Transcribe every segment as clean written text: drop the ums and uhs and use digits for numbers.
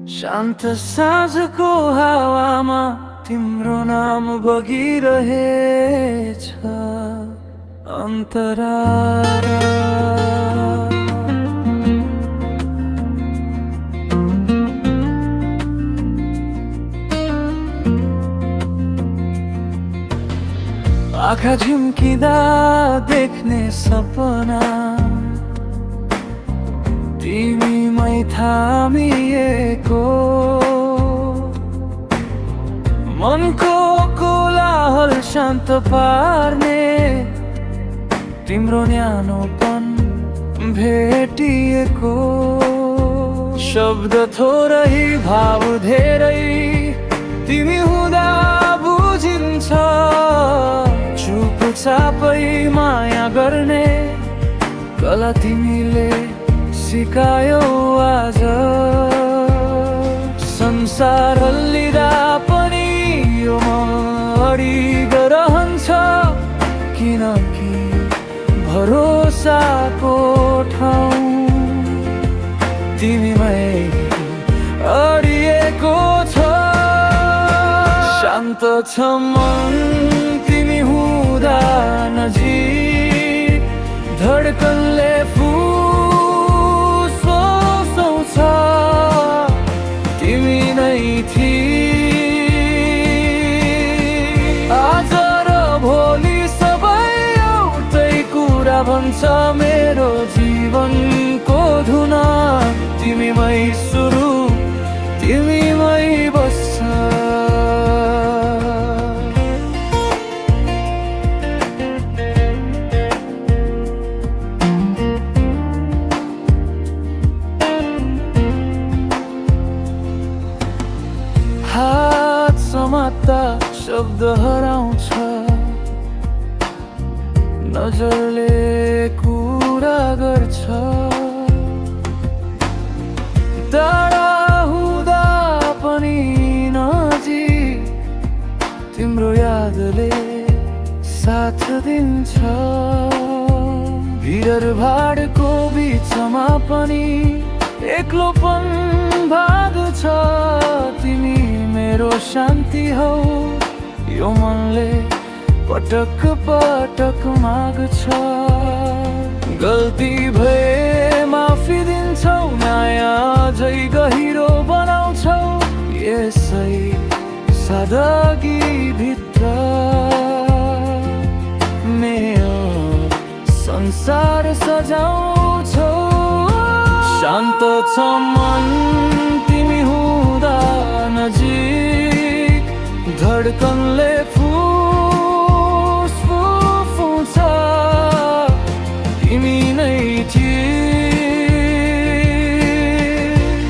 शान्त साँझको हावामा तिम्रो नाम बगिरहेछ अन्तरा। आँखा झिम्किँदा देख्ने सपना तिमीमै थामिएको, मनको कोलाहल शान्त पार्ने तिम्रो न्यानोपन भेटिएको। शब्द थोरै भाव धेरै तिमी हुँदा बुझिन्छ, चुपचापै माया गर्ने कला तिमीले सिकायौ आज। संसार हल्लिँदा पनि यो अडिग रहन्छ, किनकि भरोसाको ठाउँ तिमीमै अडिएको छ। शान्त छ मन तिमी हुँदा नजिक, धडकनले फुसफुसाउँछ तिमी नै थिई। आज र भोलि सबै एउटै कुरा भन्छ, मेरो जीवनको धुन तिमीमै सुरु तिमीमै बस्छ। हात समात्दा शब्द हराउँछ, नजरले कुरा गर्छ। टाढा हुँदा पनि नजिक तिम्रो यादले साथ दिन्छ। भिड भाडको बिचमा पनि एक्लोपन भाग्छ, तिमी मेरो शान्ति हौ यो मनले पटक पटक माग्छ। गल्ती भए माफी दिन्छौ, माया अझै गहिरो बनाउँछौ यसै सादगी भित्र। मेरो संसार सजाउँछौ, शान्त छ मन तिमी हुँदा नजिक, धडकनले फुसफुसाउँछ तिमी नै थिई।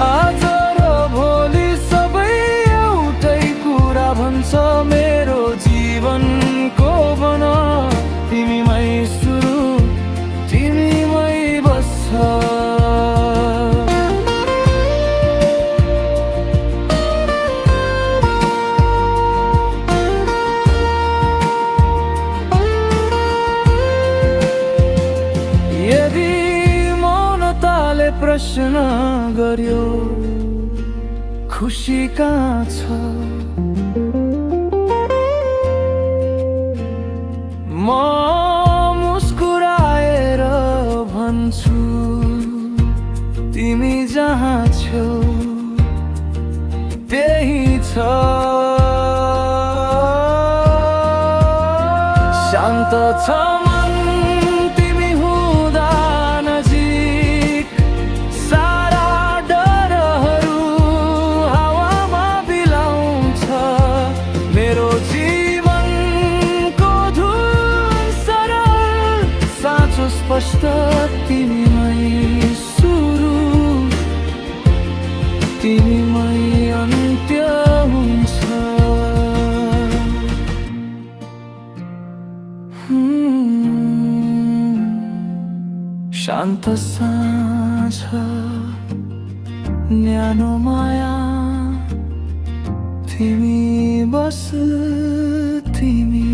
आज र भोलि सबै एउटै कुरा भन्छ, मेरो जीवनको बन तिमीमै सुरु तिमीमै बस्छ। यदि मौनताले प्रश्न गर्यो खुसी कहाँ छ, म मुस्कुराएर भन्छु तिमी जहाँ छौ त्यही छ। शान्त छ मन तिमी हुँदा नजिक, सारा डरहरू हावामा बिलाउँछ। मेरो जीवनको धुन सरल साँचो स्पष्ट तिमीमै सुरु तिमीमै अन्त्य हुन्छ। शान्त साँझ न्यानो माया तिमी बस तिमी